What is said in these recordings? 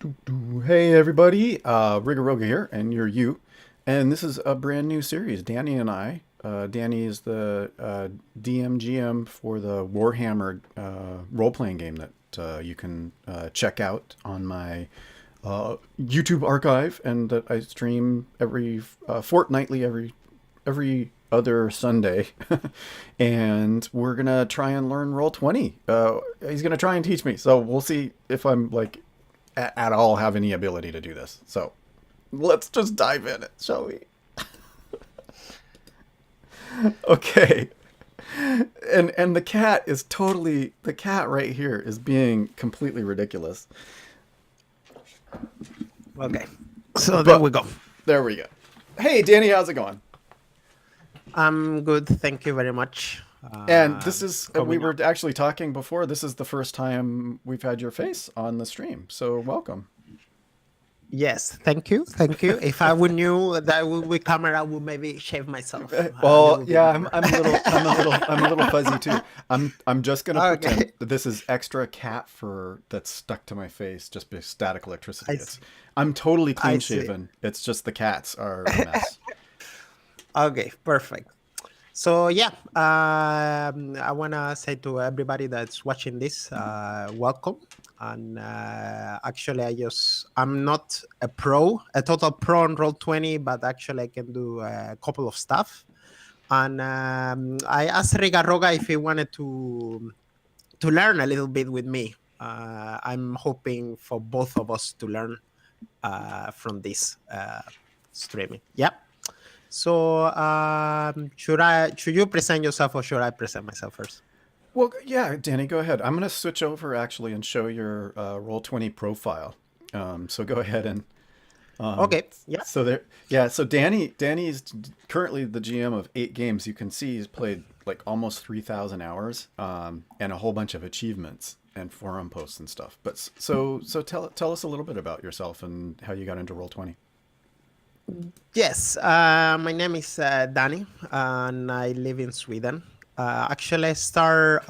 Hey everybody, Rigaroga here, and you're you. And this is a brand new series. Danny and I. Danny is the DMGM for the Warhammer role-playing game that you can check out on my YouTube archive, and that I stream every fortnightly, every other Sunday. And we're gonna try and learn Roll20. He's gonna try and teach me, so we'll see if I'm like at all have any ability to do this. So let's just dive in it, shall we? Okay. And the cat right here is being completely ridiculous. Okay, so there But we go. there we go. Hey Danny, how's it going? I'm good. Thank you very much. And this is we Coming were up. actually talking before. This is the first time we've had your face on the stream. So welcome. Yes, thank you. Thank you. If I would knew that would be camera, I would maybe shave myself a Well, little bit yeah, more. I'm a little fuzzy too. I'm just gonna pretend Okay, that this is extra cat fur that's stuck to my face, just by static electricity. I It's see. I'm totally I clean see. shaven. It's just the cats are a mess. Okay, perfect. So yeah, I wanna say to everybody that's watching this, welcome. And actually, I'm not a total pro on Roll20, but actually I can do a couple of stuff. And I asked Rigaroga if he wanted to learn a little bit with me. I'm hoping for both of us to learn from this streaming. Yep. So should you present yourself or should I present myself first? Well, yeah, Danny, go ahead. I'm gonna switch over actually and show your Roll20 profile. So go ahead and Okay. Yeah. so there, yeah. So Danny is currently the GM of 8 games. You can see he's played like almost 3,000 hours, and a whole bunch of achievements and forum posts and stuff. But so tell us a little bit about yourself and how you got into Roll20. Yes. My name is Danny, and I live in Sweden. Actually, I start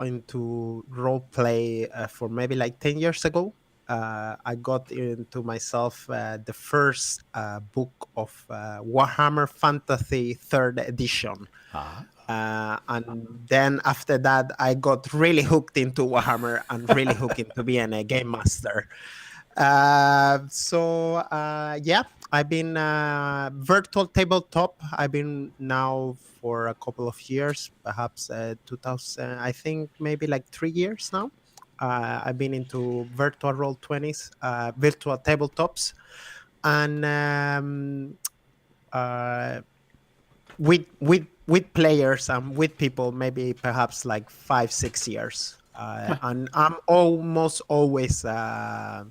into role play for maybe like 10 years ago. I got into myself the first book of Warhammer Fantasy Third Edition. Ah, And then after that, I got really hooked into Warhammer and really hooked into being a game master. Yeah, I've been virtual tabletop. I've been now for a couple of years, perhaps 2000. I think maybe like 3 years now. I've been into virtual Roll20s, virtual tabletops, and uh, with players and with people, maybe perhaps like 5 6 years. And I'm almost always a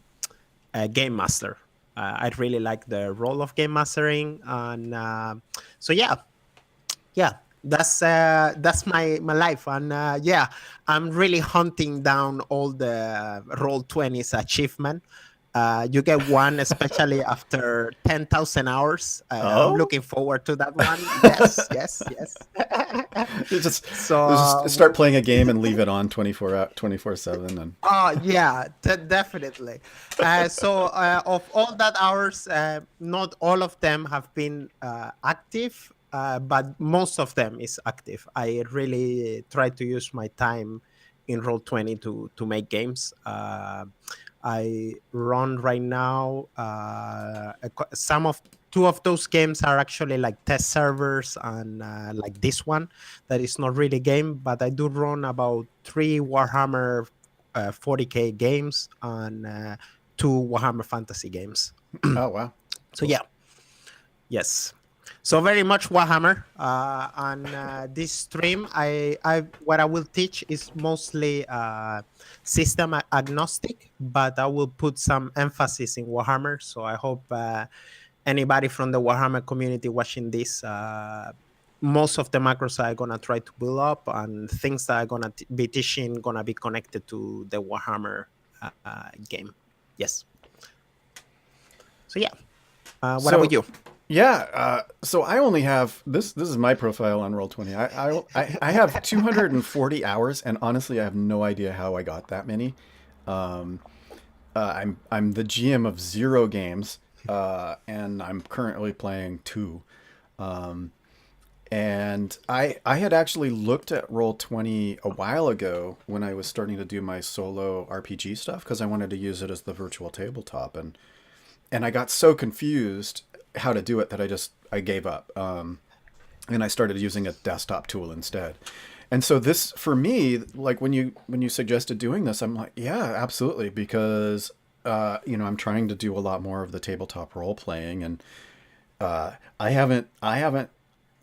game master. I really like the role of game mastering, and so yeah, that's my life, and yeah, I'm really hunting down all the Roll20's achievement. You get one, especially after 10,000 hours. I'm oh, looking forward to that one. Yes, yes, yes. you just So, just start playing a game and leave it on 24/7 and oh yeah, definitely. Of all that hours, not all of them have been active, but most of them is active. I really try to use my time in Roll20 to make games. I run right now. Some of two of those games are actually like test servers, and like this one that is not really game, but I do run about 3 Warhammer 40K games and 2 Warhammer Fantasy games. oh wow, So cool. yeah, yes. So very much Warhammer. On this stream, I what I will teach is mostly system agnostic, but I will put some emphasis in Warhammer. So I hope anybody from the Warhammer community watching this, most of the macros I'm gonna try to build up, and things that I'm gonna be teaching gonna be connected to the Warhammer game. Yes. So yeah. What about So you? yeah, so I only have this. This is my profile on Roll20. I have 240 hours, and honestly, I have no idea how I got that many. Um, I'm the GM of 0 games, and I'm currently playing 2. Um, and I had actually looked at Roll20 a while ago when I was starting to do my solo RPG stuff because I wanted to use it as the virtual tabletop, and I got so confused how to do it that I gave up. And I started using a desktop tool instead. And so this for me, like when you suggested doing this, I'm like, yeah, absolutely, because I'm trying to do a lot more of the tabletop role playing, and I haven't.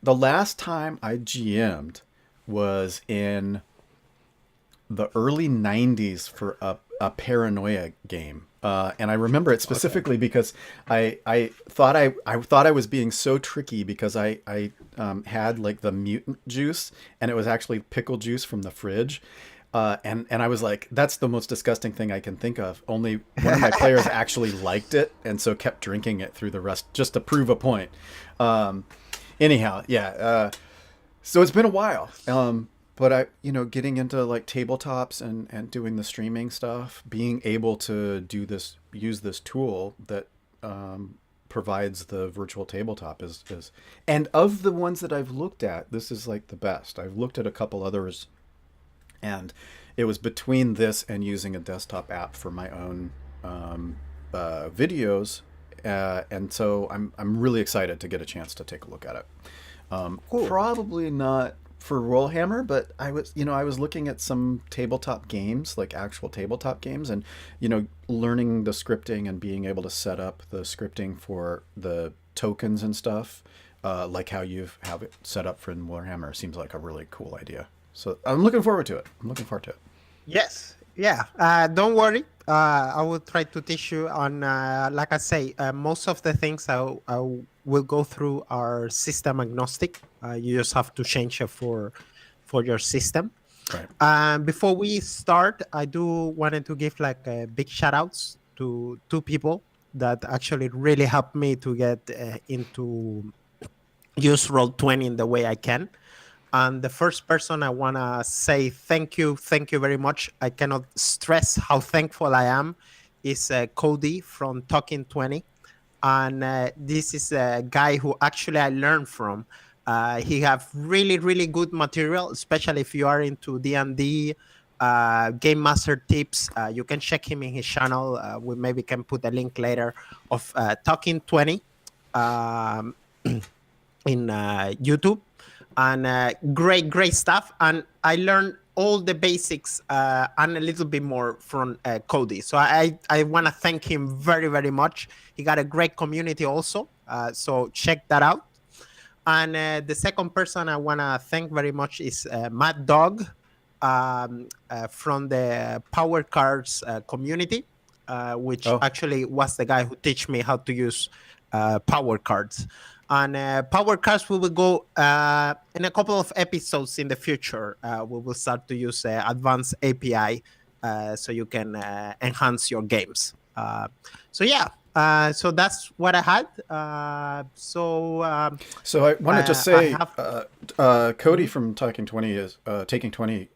The last time I GM'd was in the early 90s for a paranoia game. And I remember it Okay. specifically because I thought I was being so tricky because I had like the mutant juice, and it was actually pickle juice from the fridge. And I was like, that's the most disgusting thing I can think of. Only one of my players actually liked it, and so kept drinking it through the rest just to prove a point. Um, anyhow, yeah. So it's been a while. But getting into like tabletops and doing the streaming stuff, being able to use this tool that provides the virtual tabletop is, and of the ones that I've looked at, this is like the best. I've looked at a couple others, and it was between this and using a desktop app for my own videos, and so I'm really excited to get a chance to take a look at it. Cool. Probably not for Rollhammer, but I was looking at some tabletop games, like actual tabletop games, and learning the scripting and being able to set up the scripting for the tokens and stuff, like how you have it set up for Warhammer, seems like a really cool idea. So I'm looking forward to it. I'm looking forward to it. Yes. Yeah. Don't worry. I will try to teach you on, like I say, most of the things I will go through are system agnostic. You just have to change it for your system. Right. Before we start, I do wanted to give like big shout outs to two people that actually really helped me to get into use Roll20 in the way I can. And the first person I want to say thank you very much. I cannot stress how thankful I am. Is Cody from Talking 20. And this is a guy who actually I learned from. He have really, really good material, especially if you are into D&D, Game Master tips. You can check him in his channel. We maybe can put a link later of Talking 20 um, in YouTube, and great stuff. And I learned all the basics and a little bit more from Cody. So I want to thank him very much. He got a great community also. So check that out. And the second person I want to thank very much is Mad Dog, from the Power Cards community, which Oh, actually was the guy who teach me how to use Power Cards. And Power Cards, we will go in a couple of episodes in the future. We will start to use advanced API so you can enhance your games. So yeah, so that's what I had. so I want to just I say, have. Cody Mhm. from Talking 20 is Taking 20.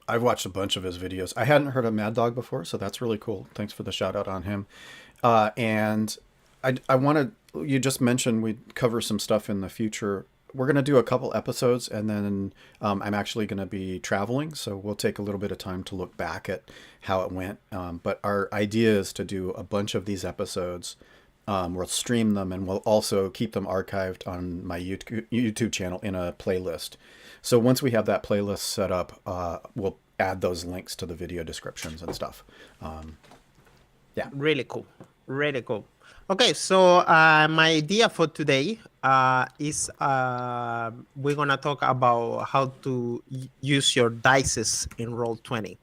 I've watched a bunch of his videos. I hadn't heard of Mad Dog before, so that's really cool. Thanks for the shout out on him. And I wanted, you just mentioned we'd cover some stuff in the future. We're going to do a couple episodes, and then I'm actually going to be traveling, so we'll take a little bit of time to look back at how it went. But our idea is to do a bunch of these episodes. We'll stream them, and we'll also keep them archived on my YouTube channel in a playlist. So once we have that playlist set up, we'll add those links to the video descriptions and stuff. Um, yeah. Really cool. Really cool. Okay, so my idea for today is we're gonna talk about how to use your dices in Roll20.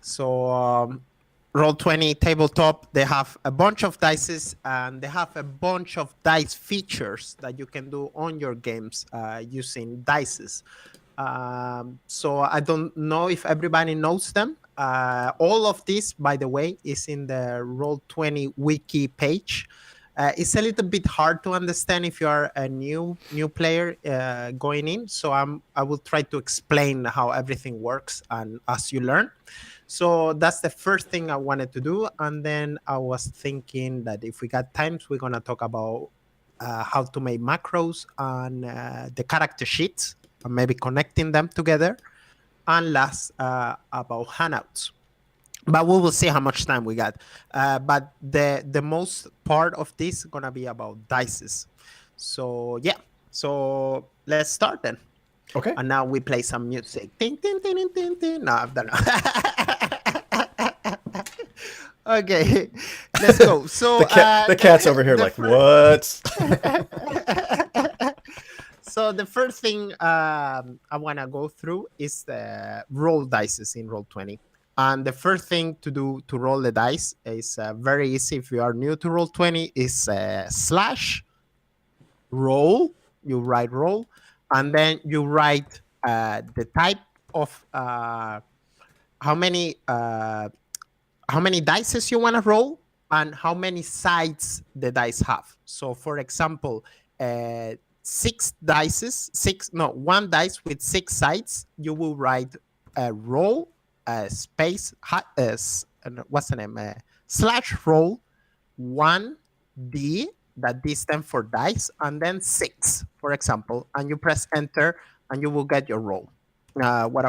So Roll20 tabletop, they have a bunch of dices and they have a bunch of dice features that you can do on your games using dices. So I don't know if everybody knows them. All of this, by the way, is in the Roll20 wiki page. It's a little bit hard to understand if you are a new player going in. So I will try to explain how everything works and as you learn. So that's the first thing I wanted to do. And then I was thinking that if we got times, we're going to talk about how to make macros and the character sheets and maybe connecting them together. And last, about handouts. But we will see how much time we got. But the most part of this is going to be about dices. So, yeah. So let's start then. Okay. And now we play some music. Ding, ding, ding, ding, ding, ding. No, I've done Okay, let's go. So the cat's over here like, what? So the first thing I want to go through is the roll dices in Roll20. And the first thing to do to roll the dice is very easy. If you are new to Roll20, is slash roll. You write roll, and then you write the type of how many dices you want to roll and how many sides the dice have. So, for example, one dice with 6 sides, you will write a roll, space, what's the name? Slash roll 1D, that D stands for dice, and then 6, for example, and you press enter and you will get your roll. What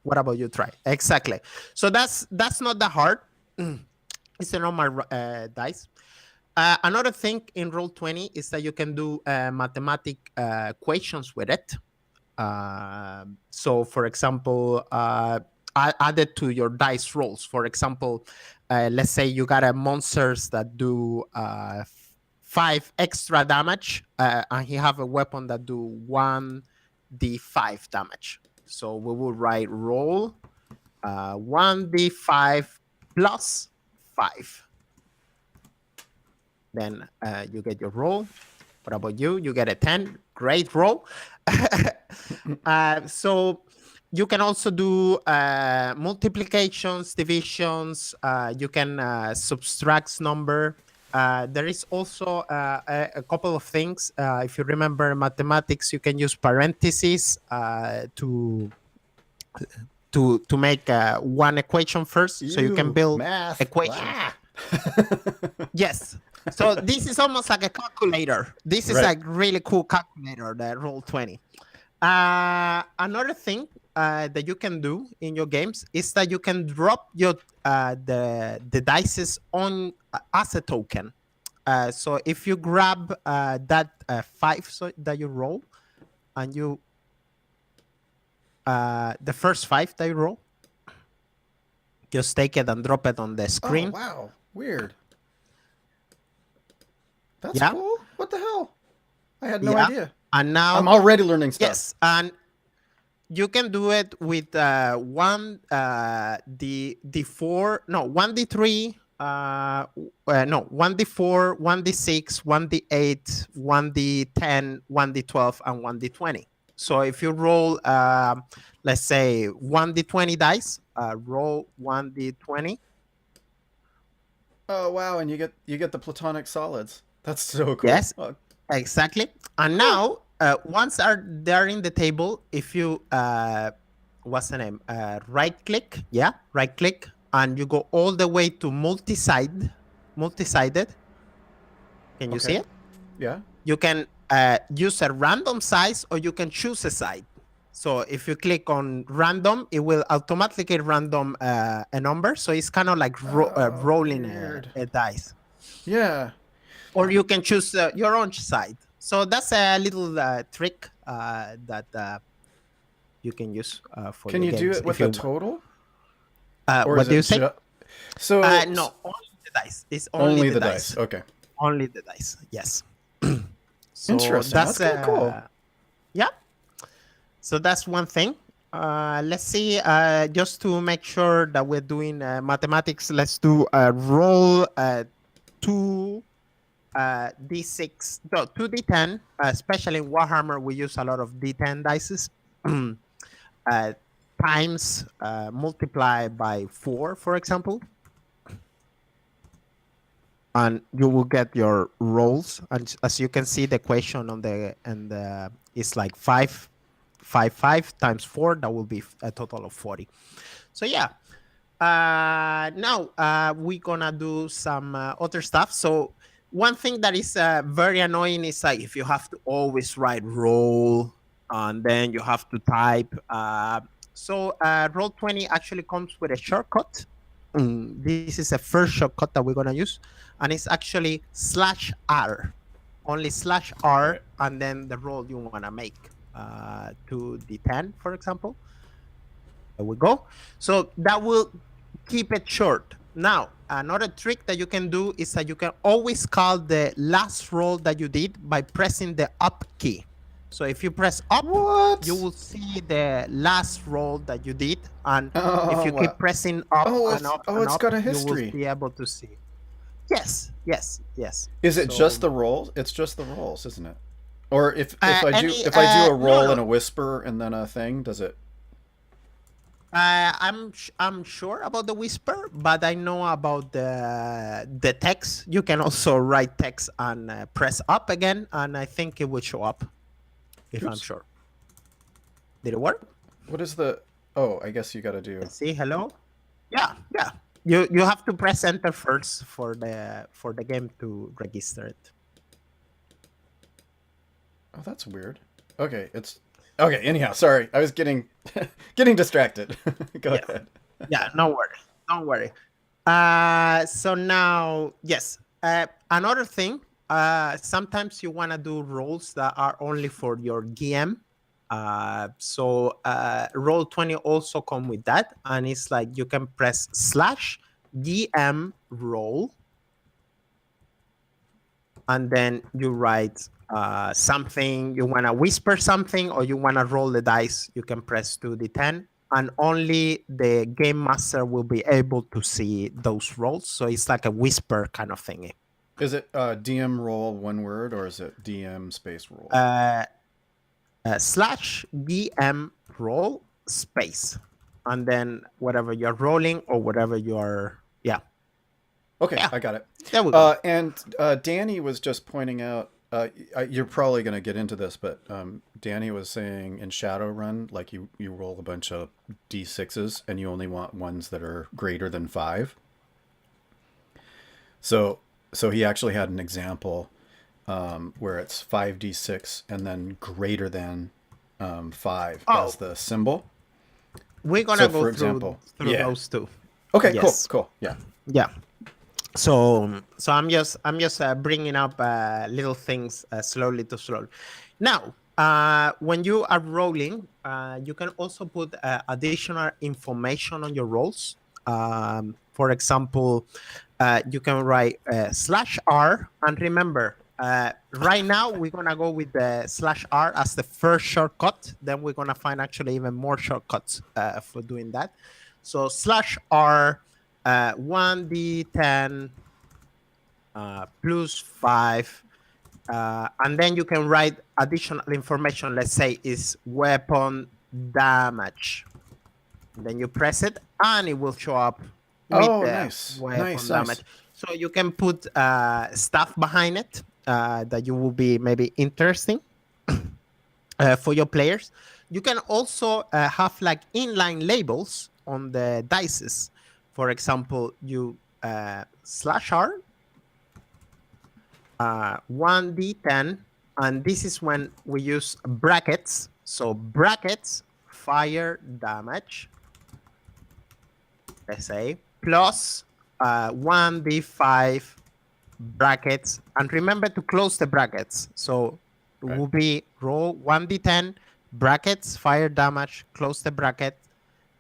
about you try? Exactly. So that's not that hard. It's a normal dice. Another thing in Roll20 is that you can do mathematic equations with it. So, for example, add it to your dice rolls. For example, let's say you got a monsters that do 5 extra damage, and he have a weapon that do 1d5 damage. So we will write roll 1d5 plus 5. Then you get your roll. What about you? You get a 10. Great roll. So you can also do multiplications, divisions. You can subtract number. There is also a couple of things. If you remember mathematics, you can use parentheses to make one equation first. So you can build math equations. Yes. So this is almost like a calculator. This is like really cool calculator, the Roll20. Another thing that you can do in your games is that you can drop your the dices on as a token. So if you grab that 5 that you roll, and you the first 5 that you roll, just take it and drop it on the screen. Oh, wow. Weird. That's cool. What the hell? I had no idea. And now I'm already learning stuff. Yes, and you can do it with one D4, no, 1D3, no, 1D4, 1D6, 1D8, 1D10, 1D12, and 1D20. So if you roll, let's say 1D20 dice, roll 1D20. Oh wow! And you get the platonic solids. That's so cool. Yes, exactly. And now, once they're in the table, if you what's the name? Right click, and you go all the way to multi-sided. Can you see it? Yeah. You can use a random size, or you can choose a side. So if you click on random, it will automatically random a number. So it's kind of like rolling a dice. Yeah. Or you can choose your own side. So that's a little trick that you can use for Can your you games. do it with a total? What do you say? So no, only the dice. It's only the dice. Okay. Only the dice. Yes. So interesting. That's kind of cool. Yeah. So that's one thing. Let's see. Just to make sure that we're doing mathematics, let's do roll 2 D6, no, 2D10. Especially in Warhammer, we use a lot of D10 dices. Times multiply by 4, for example. And you will get your rolls. And as you can see, the equation on the is like 5 times 4. That will be a total of 40. So yeah, Now we're gonna do some other stuff. So one thing that is very annoying is like if you have to always write roll and then you have to type. So Roll20 actually comes with a shortcut. This is the first shortcut that we're gonna use, and it's actually /r. Only /r, Right. and then the roll you wanna make to D10, for example. There we go. So that will keep it short. Now, another trick that you can do is that you can always call the last roll that you did by pressing the up key. So if you press up, What? you will see the last roll that you did. And if Oh, you wow. keep pressing up Oh, and up and it's up, got a you will history. be able to see. Yes, yes, yes. Is it just So the rolls? It's just the rolls, isn't it? Or if I do any if I do a no, roll no. and a whisper and then a thing, does it? I'm sure about the whisper, but I know about the text. You can also write text and press up again, and I think it will show up. If I'm Oops. sure. Did it work? What is the? Oh, I guess you got to do. Let's see. Hello. Yeah, yeah. You have to press enter first for the game to register it. Oh, that's weird. Okay, it's okay. Anyhow, sorry, I was getting getting distracted. Go Yeah, ahead. yeah. No worry. Don't worry. So now, yes. Another thing, sometimes you want to do roles that are only for your GM. So Roll20 also come with that, and it's like you can press /GM roll, and then you write something. You want to whisper something, or you want to roll the dice. You can press 2d10, and only the game master will be able to see those rolls. So it's like a whisper kind of thing. Is it DM roll one word or is it DM space roll? /GM roll space, and then whatever you're rolling or whatever you're, yeah, Okay, yeah. I got it. There we go. And Danny was just pointing out. You're probably going to get into this, but Danny was saying in Shadowrun, like you roll a bunch of d6s and you only want ones that are greater than 5. So he actually had an example where it's 5d6 and then greater than 5 as Oh, the symbol. we're So gonna go for through example, through yeah. those two. Okay, cool, Yes. cool, yeah. Yeah. So I'm just bringing up little things slowly to slowly. Now, when you are rolling, you can also put additional information on your rolls. For example, you can write /r, and remember, right now we're gonna go with the /r as the first shortcut. Then we're gonna find actually even more shortcuts for doing that. So /r 1d10 plus 5, and then you can write additional information. Let's say is weapon damage. And then you press it, and it will show up with Oh, the nice, weapon nice, damage. nice. So you can put stuff behind it that you will be maybe interesting for your players. You can also have like inline labels on the dices. For example, you /r 1d10, and this is when we use brackets. So brackets fire damage, let's say, plus 1d5 brackets, and remember to close the brackets. So it Right. will be roll 1d10 brackets fire damage, close the bracket,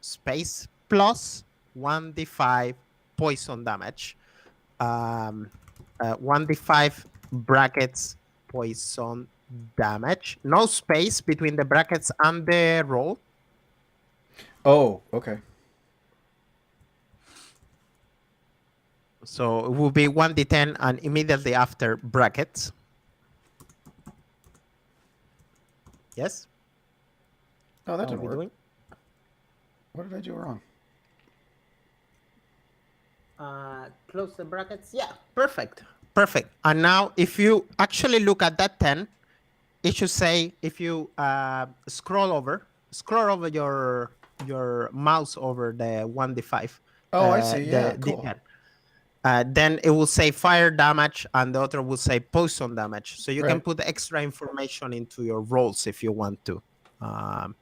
space, plus 1d5 poison damage. 1d5 brackets poison damage. No space between the brackets and the roll. Oh, okay. So it will be 1d10 and immediately after brackets. Yes? Oh, that How are didn't we work. doing? What did I do wrong? Close the brackets. Yeah, perfect. Perfect. And now if you actually look at that 10, it should say, if you scroll over your mouse over the 1d5, Oh, I see. Yeah, the cool. D10. Then it will say fire damage, and the other will say poison damage. So you can Right. put extra information into your rolls if you want to. Um,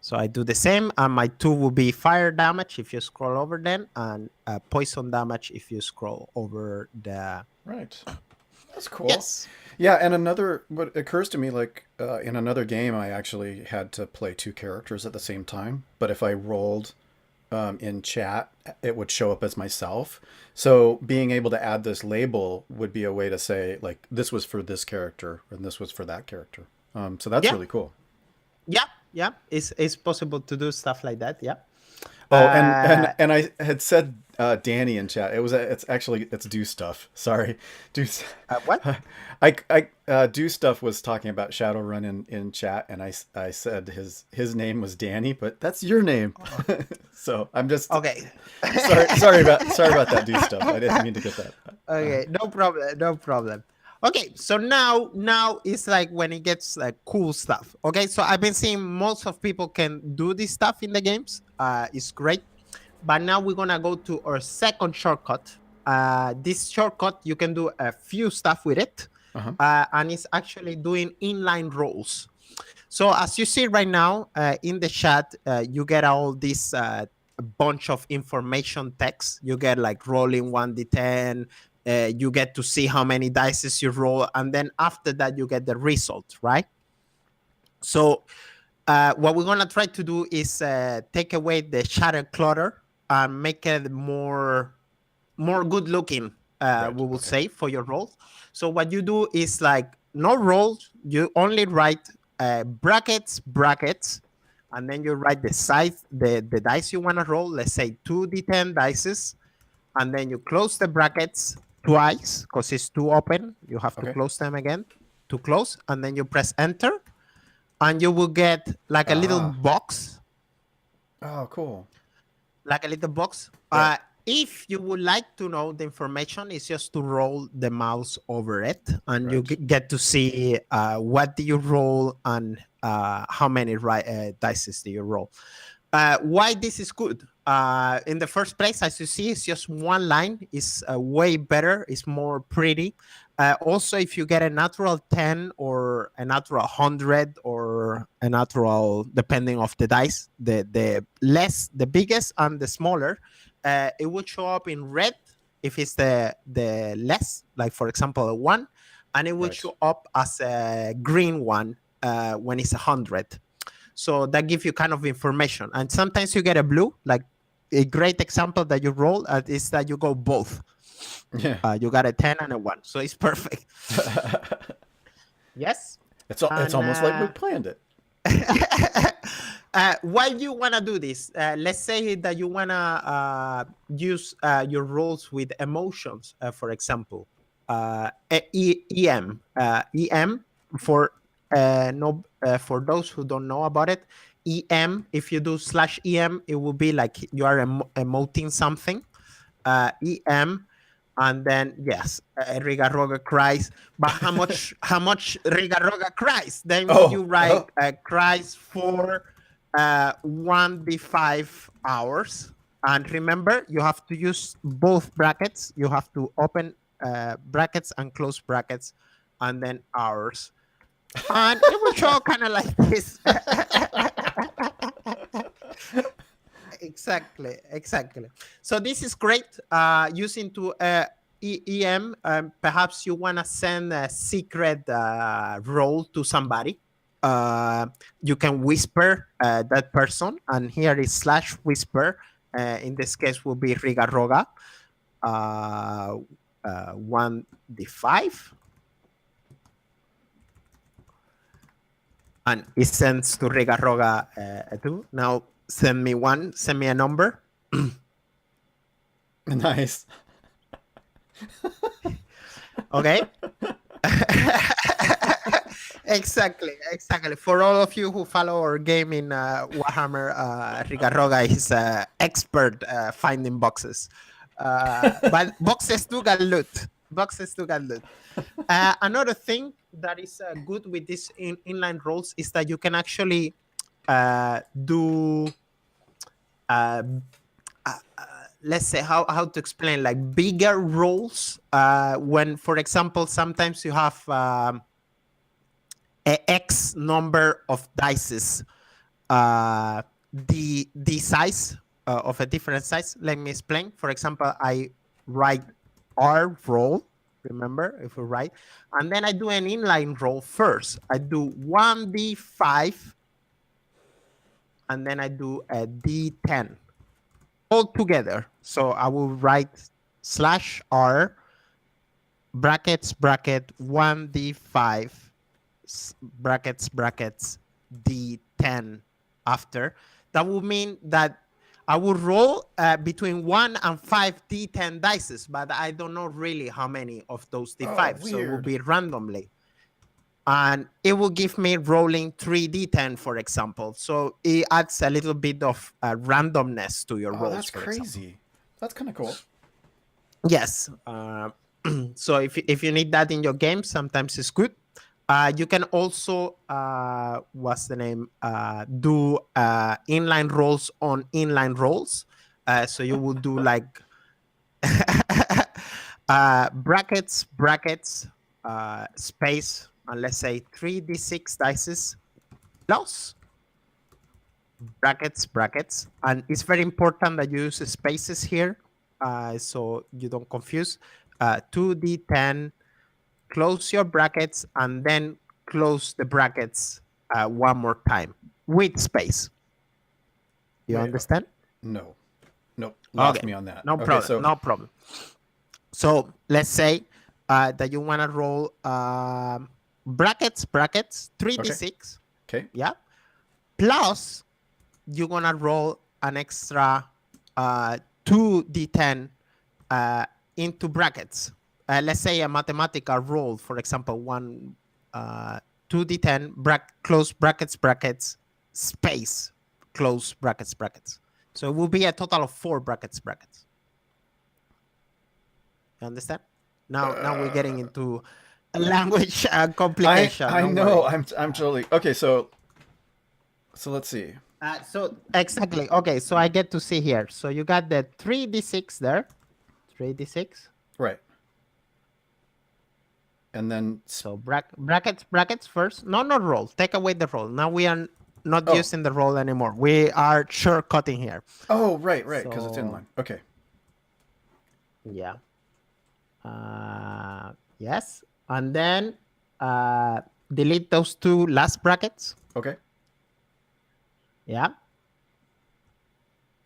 so I do the same, and my 2 will be fire damage if you scroll over then, and poison damage if you scroll over the. Right. That's cool. Yes. Yeah, and another what occurs to me like in another game, I actually had to play two characters at the same time. But if I rolled in chat, it would show up as myself. So being able to add this label would be a way to say like this was for this character and this was for that character. So that's Yeah. really cool. Yeah. Yeah. It's possible to do stuff like that. Yeah. Oh, and and Uh, and I had said Danny in chat. It's actually it's do stuff. Sorry, do. what? Do stuff was talking about Shadowrun in chat, and I said his name was Danny, but that's your name. So I'm just Okay. sorry about that. Do stuff. I didn't mean to get that. Okay, no problem, no problem. Okay, so now it's like when it gets like cool stuff. Okay, so I've been seeing most of people can do this stuff in the games. It's great, but now we're gonna go to our second shortcut. This shortcut you can do a few stuff with it, Uh-huh. and it's actually doing inline rolls. So as you see right now in the chat, you get all this bunch of information text. You get like rolling 1d10. You get to see how many dices you roll, and then after that you get the result, right? So what we're gonna try to do is take away the shadow clutter and make it more good looking. Right. We will Okay. say for your rolls. So what you do is like no rolls. You only write brackets, and then you write the size, the dice you want to roll. Let's say 2d10 dices, and then you close the brackets twice because it's too open. You have to Okay. close them again to close, and then you press enter, and you will get like a little Ah. box, Oh, cool. like a little box. Right. If you would like to know the information, it's just to roll the mouse over it, and you Right. get to see what do you roll and how many dice do you roll. Why this is good? In the first place, as you see, it's just one line. It's way better. It's more pretty. Also, if you get a natural 10 or a natural 100 or a natural, depending of the dice, the biggest and the smaller, it would show up in red if it's the less, like for example, a 1, and it would Right. show up as a green one when it's 100. So that gives you kind of information. And sometimes you get a blue, like a great example that you roll is that you go both. Yeah. You got a 10 and a 1. So it's perfect. Yes. It's And almost like we planned it. why you want to do this? Let's say that you want to use your roles with emotions, for example. EM. EM for no for those who don't know about it. EM, if you do /EM, it will be like you are emoting something. EM, and then yes, Rigaroga cries. But how much Rigaroga cries? Then would Oh. you write Oh. cries for 1d5 hours? And remember, you have to use both brackets. You have to open brackets and close brackets, and then hours. And it will show kind of like this. Exactly. So this is great. Using to EM, perhaps you want to send a secret role to somebody. You can whisper that person, and here is /whisper. In this case, will be Rigaroga. 1d5. And it sends to Rigaroga 2. Now send me a number. Nice. Okay. Exactly. For all of you who follow our game in Warhammer, Rigaroga is expert finding boxes. But boxes do get loot. Another thing that is good with these inline rolls is that you can actually do let's say how to explain, like bigger rolls. When, for example, sometimes you have a X number of dices, the size of a different size. Let me explain. For example, I write R roll. Remember, if we write, and then I do an inline roll first. I do 1d5, and then I do a d10 all together. So I will write /R brackets bracket 1d5 brackets d10 after. That would mean that I would roll between 1 and 5 d10 dices, but I don't know really how many of those Oh, d5. So it will weird. be randomly. And it will give me rolling 3d10, for example. So it adds a little bit of randomness to your Oh, rolls, that's for example. crazy. That's kind of cool. Yes. So if you need that in your game, sometimes it's good. You can also what's the name? Do inline rolls on inline rolls. So you will do like brackets space, and let's say 3d6 dices plus brackets, and it's very important that you use spaces here, so you don't confuse. 2d10, close your brackets, and then close the brackets one more time with space. You Wait, understand? no. Nope. Lost Okay, me on that. no Okay, problem, so no problem. So let's say that you want to roll brackets, okay. 3d6, Okay. yeah, plus you're gonna roll an extra 2d10 into brackets. Let's say a mathematical roll, for example, 2d10 close brackets space close brackets. So it will be a total of 4 brackets. You understand? Now we're getting into a language complication. I Don't know. worry. I'm totally okay. So let's see. So exactly. Okay, so I get to see here. So you got the 3d6 there. 3d6. Right, and then So brackets first. No, not roll. Take away the roll. Now we are not oh using the roll anymore. We are shortcutting here. oh right because it's So inline. Okay. yeah. Yes. And then delete those 2 last brackets. Okay. Yeah.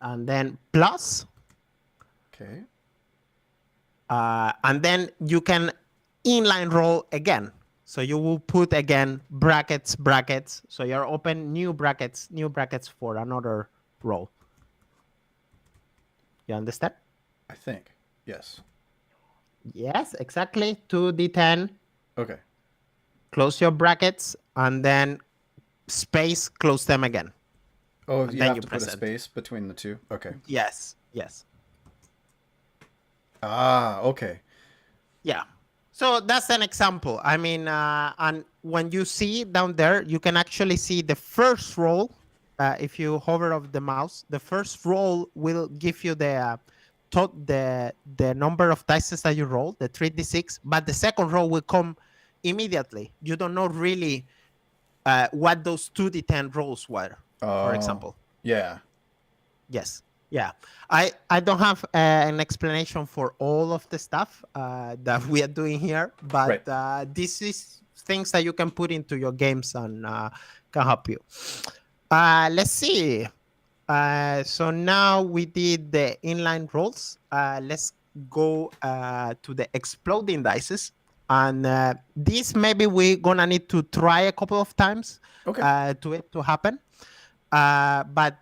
And then plus. Okay. And then you can inline roll again. So you will put again brackets. So you're open new brackets for another roll. You understand? I think yes. Yes, exactly. 2d10. Okay. Close your brackets and then space, close them again. Oh, And you then have you to put a present. space between the two. Okay. Yes. Ah, okay. Yeah. So that's an example. I mean, and when you see down there, you can actually see the first roll. If you hover over the mouse, the first roll will give you the number of dice that you roll, the 3d6, but the second roll will come immediately. You don't know really what those 2d10 rolls were, for Oh, example. yeah. Yes. Yeah. I don't have an explanation for all of the stuff that we are doing here, but Right. this is things that you can put into your games and can help you. Let's see. So now we did the inline rolls. Let's go to the exploding dices. And this maybe we're gonna need to try a couple of times Okay. to happen. But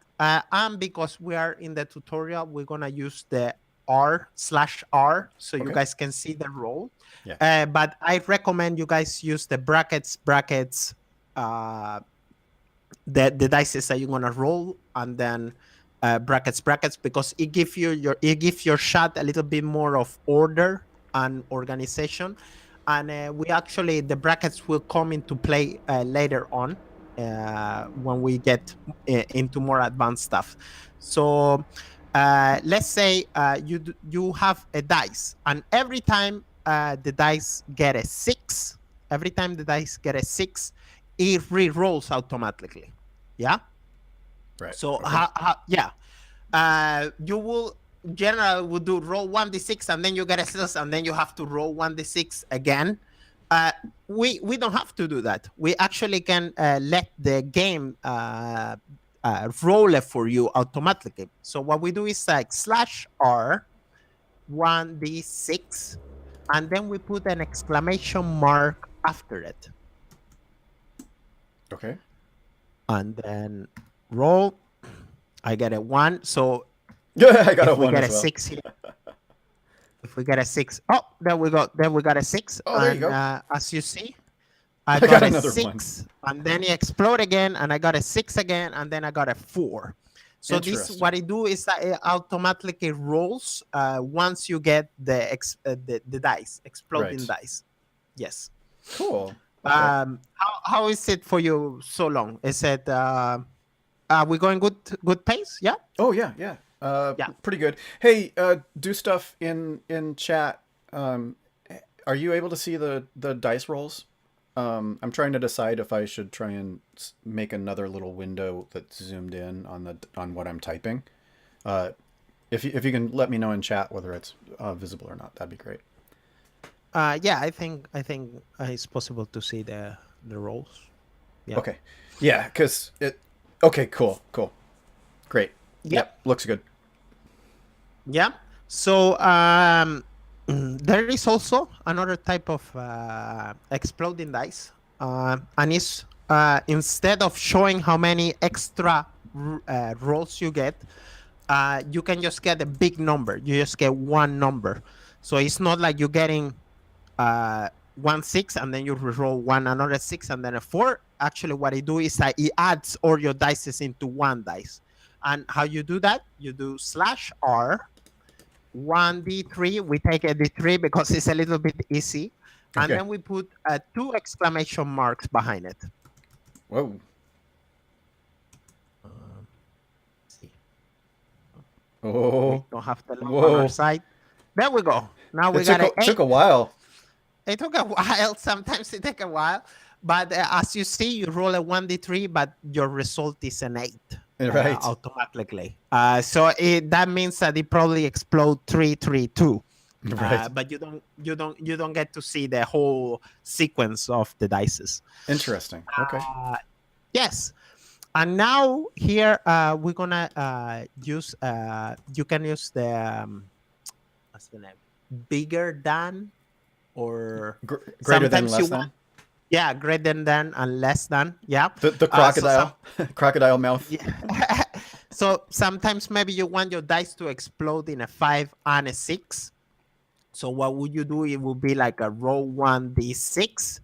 and because we are in the tutorial, we're gonna use the R/R so you Okay. guys can see the roll. Yeah. But I recommend you guys use the brackets, the dices that you're gonna roll, and then brackets, because it gives your shot a little bit more of order and organization. And we actually, the brackets will come into play later on when we get into more advanced stuff. So let's say you have a dice, and every time the dice get a 6, every time the dice get a 6, it re-rolls automatically. Yeah. Right. So Okay. yeah, you will generally would do roll 1d6 and then you get a 6 and then you have to roll 1d6 again. uh we don't have to do that. We actually can let the game roll it for you automatically. So what we do is like /r 1d6, and then we put an exclamation mark after it, Okay. and then roll. I get a 1. So Yeah, I got a if we one get as a well. 6 here, if we get a 6, oh, there we got a 6. Oh, there you And go. as you see, I I got got a another one. 6, and then it explode again, and I got a 6 again, and then I got a 4. So this, Interesting. what it do is that it automatically rolls once you get the dice, exploding Right. dice. Yes. Cool. Okay. How is it for you so long? Is it are we going good pace? Yeah. Oh yeah, yeah. Yeah. Pretty good. Hey, do stuff in chat. Um, are you able to see the dice rolls? I'm trying to decide if I should try and make another little window that's zoomed in on what I'm typing. Uh, if you can let me know in chat whether it's visible or not, that'd be great. Yeah, I think it's possible to see the rolls. Yeah. Okay. Yeah, because it. Okay. Cool. Cool. Great. Yep. Yep. Looks good. Yeah. So there is also another type of exploding dice, and it's instead of showing how many extra rolls you get, you can just get a big number. You just get one number. So it's not like you're getting 1 6 and then you roll one another 6 and then a 4. Actually, what it do is that it adds all your dices into one dice. And how you do that? You do /r 1d3. We take a d3 because it's a little bit easy, and Okay. then we put 2 exclamation marks behind it. Whoa. See, we Oh. don't have the log on our Whoa. side. There we go. Now we It got an 8. took a while. It took a while. Sometimes it take a while, but as you see, you roll a 1d3, but your result is an 8 Right. automatically. So that means that it probably explode 3 3 2. Right. But you don't get to see the whole sequence of the dices. Interesting. Okay. Yes. And now here we're gonna use you can use the what's the name, bigger than, or Greater than, sometimes you less want, than. yeah, greater than and less than. Yeah. The So some, crocodile. Crocodile mouth. yeah. So sometimes maybe you want your dice to explode in a 5 and a 6. So what would you do? It would be like a roll 1d6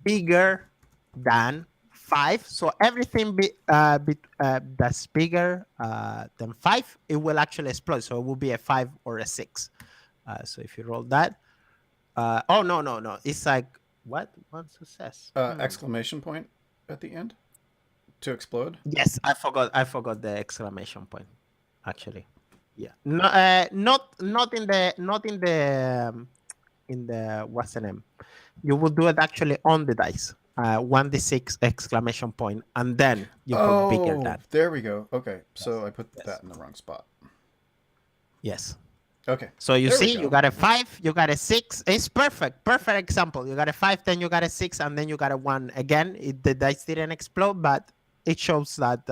bigger than 5. So everything that's bigger than 5, it will actually explode. So it will be a 5 or a 6. So if you roll that, oh no, it's like what? One success. Exclamation point at the end to explode. Yes, I forgot the exclamation point. Actually, yeah. No, not in the what's the name? You will do it actually on the dice. 1d6 exclamation point, and then you put bigger Oh, than. there we go. Okay, Yes. so I put Yes. that in the wrong spot. Yes. Okay, So you there we see, you go. got a 5, you got a 6. It's perfect. Perfect example. You got a 5, then you got a 6, and then you got a 1. Again, the dice didn't explode, but it shows that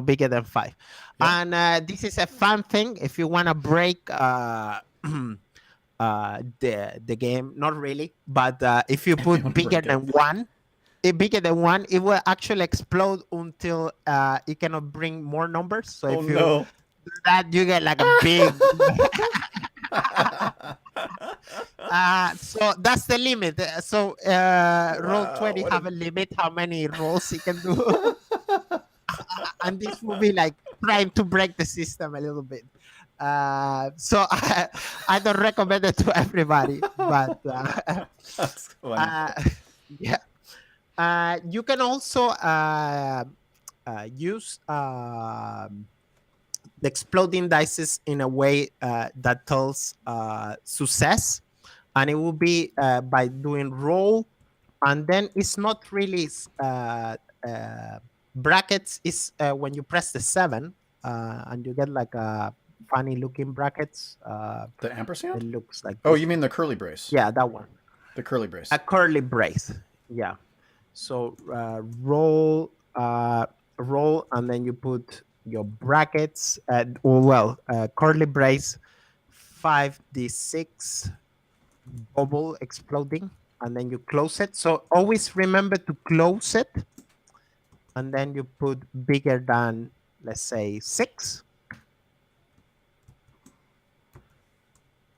bigger than 5. Yeah. And this is a fun thing if you want to break the game. Not really, but if you If you put want to bigger break it. than 1, it will actually explode until it cannot bring more numbers. So Oh if you no. do that, you get like a big. So that's the limit. So Wow. Roll20 What have a. a limit how many rolls it can do. And this will be like trying to break the system a little bit. So I don't recommend it to everybody, but That's funny. uh, yeah. You can also use the exploding dices in a way that tells success, and it will be by doing roll, and then it's not really uh, brackets. Is when you press the 7 and you get like a funny looking brackets. The It ampersand? looks like Oh, you this. mean the curly brace? Yeah, that one. The curly A brace. curly brace. Yeah. So roll, and then you put your brackets. Curly brace, 5d6 bubble exploding, and then you close it. So always remember to close it, and then you put bigger than, let's say, 6.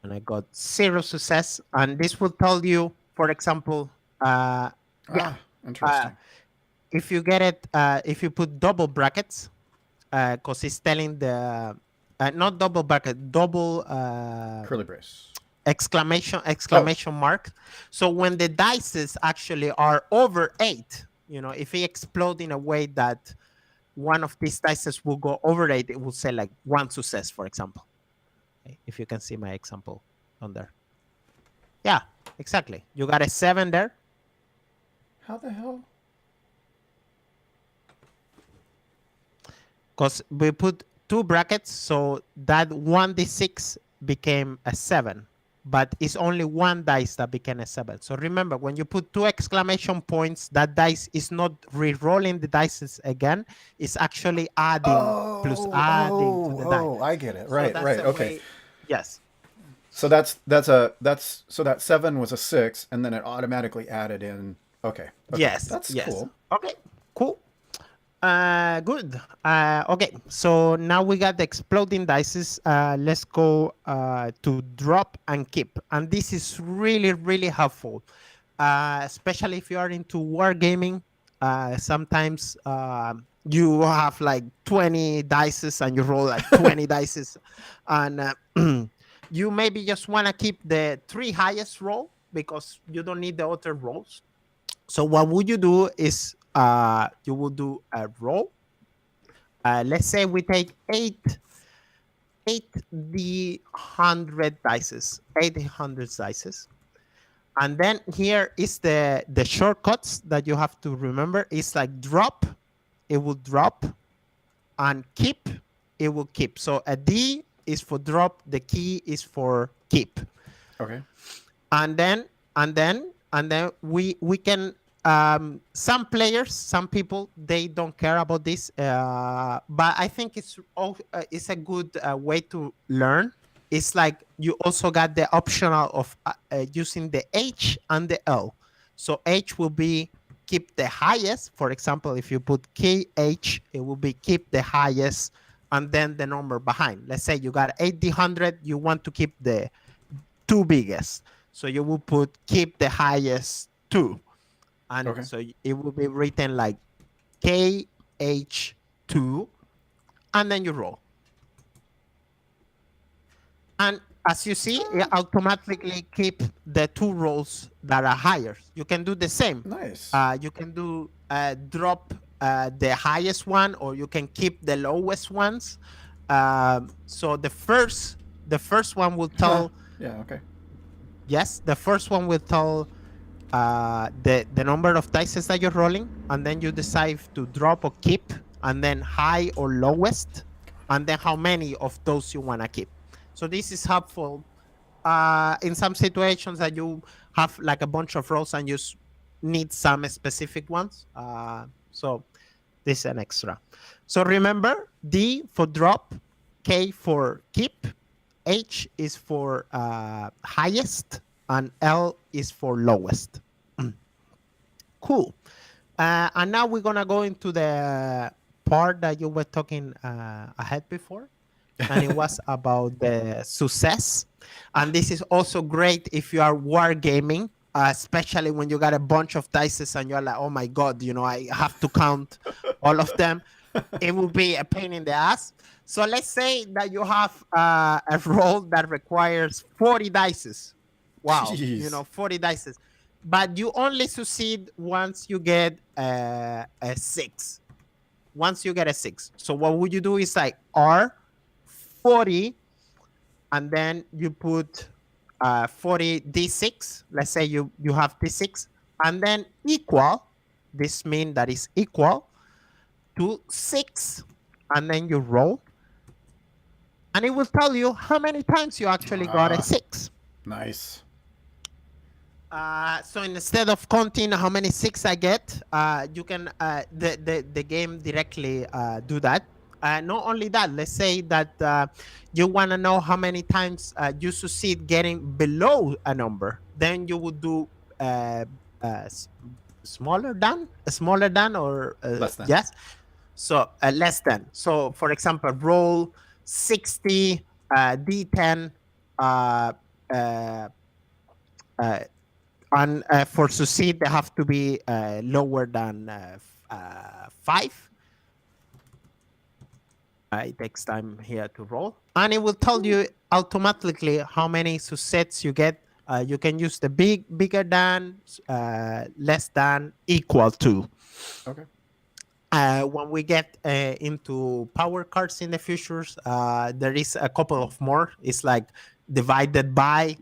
And I got 0 success. And this will tell you, for example, yeah, Ah, uh, interesting. if you get it, if you put double brackets, because it's telling the not double bracket, double Curly brace. Oh, exclamation mark. So when the dices actually are over 8, if it explode in a way that one of these dices will go over 8, it will say like 1 success, for example. Okay, if you can see my example on there. Yeah, exactly. You got a 7 there. how the hell? Because we put 2 brackets, so that 1d6 became a 7, but it's only one dice that became a 7. So remember, when you put 2 exclamation points, that dice is not re-rolling the dice again, it's actually adding plus Oh, adding to oh, the die. oh! I get it. So Right, that's right. a Okay. way. Yes. So that's so that 7 was a 6, and then it automatically added in. Okay, okay, Yes. that's Yes. cool. Okay. Cool. Good. Okay, so now we got the exploding dices. Let's go to drop and keep. And this is really, really helpful, especially if you are into wargaming. Sometimes you have like 20 dices and you roll like 20 dices. And you maybe just want to keep the 3 highest roll because you don't need the other rolls. So what would you do is you will do a roll. Let's say we take eight the 100 dices, 800 dices. And then here is the shortcuts that you have to remember. It's like drop, it will drop, and keep, it will keep. So a D is for drop, the key is for keep. Okay. And then we can some players, some people, they don't care about this, but I think it's a good way to learn. It's like you also got the optional of using the H and the L. So H will be keep the highest. For example, if you put KH, it will be keep the highest and then the number behind. Let's say you got 800, you want to keep the 2 biggest. So you will put keep the highest 2. And Okay. so it will be written like KH2, and then you roll. And as you see, it automatically keep the 2 rolls that are higher. You can do the same. Nice. You can do drop the highest one, or you can keep the lowest ones. So the first one will Huh. tell. Yeah. Okay. Yes, the first one will tell the number of dices that you're rolling, and then you decide to drop or keep, and then high or lowest, and then how many of those you want to keep. So this is helpful in some situations that you have like a bunch of rolls and you need some specific ones. So this is an extra. So remember, D for drop, K for keep, H is for highest, and L is for lowest. Cool. And now we're gonna go into the part that you were talking ahead before, and it was about the success. And this is also great if you are wargaming, especially when you got a bunch of dices and you're like, oh my god, I have to count all of them. It will be a pain in the ass. So let's say that you have a roll that requires 40 dices. Wow, Jeez. 40 dices. But you only succeed once you get a 6. Once you get a 6. So what would you do is like R, 40, and then you put 40 d6. Let's say you have d6, and then equal. This means that is equal to 6, and then you roll, and it will tell you how many times you actually got a Ah, 6. nice. So instead of counting how many 6 I get, you can the game directly do that. Not only that, let's say that you want to know how many times you succeed getting below a number, then you would do uh, s- smaller than, or Less than. yes, so less than. So for example, roll 60 d10 uh, uh, uh, and for succeed they have to be lower than 5. It takes time here to roll, and it will tell you automatically how many success you get. You can use the bigger than, less than, equal to. Okay. When we get into power cards in the futures, there is a couple of more. It's like divided by,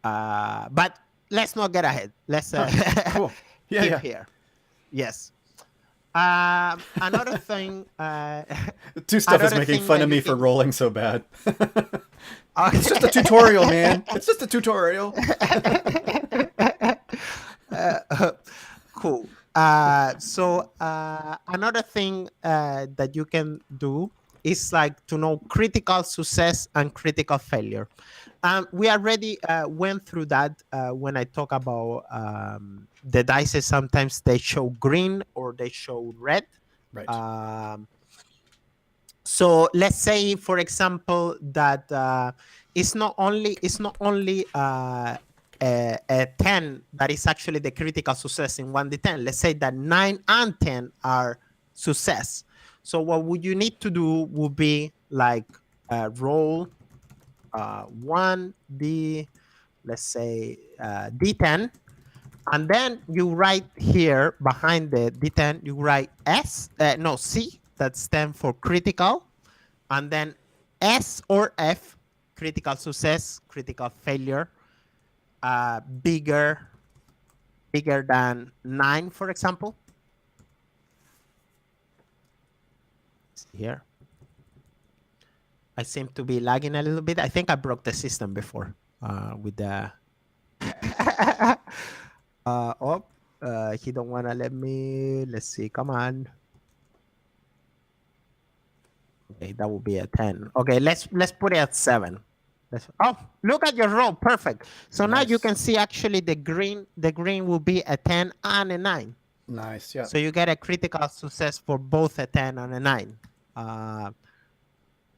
but let's not get ahead. Let's Huh. Cool. Yeah, keep yeah. here. Yes. Another thing. Two Stuff is Another making thing fun that of you me for can. rolling so bad. It's just a Okay. tutorial, man. It's just a tutorial. Uh, cool. So another thing that you can do is like to know critical success and critical failure. We already went through that when I talk about the dice. Sometimes they show green or they show red. Right. Um, so let's say, for example, that it's not only a 10 that is actually the critical success in 1d10. Let's say that 9 and 10 are success. So what would you need to do would be like roll 1d, let's say d10, and then you write here behind the d10, you write c, that stands for critical, and then S or F, critical success, critical failure, bigger than 9, for example. Here, I seem to be lagging a little bit. I think I broke the system before with the. Oh, he don't wanna let me. Let's see. Come on. Okay, that will be a 10. Okay, let's put it at 7. Oh, look at your roll. Perfect. So now you Nice. can see actually the green will be a 10 and a 9. Nice. Yeah. So you get a critical success for both a 10 and a 9. Uh,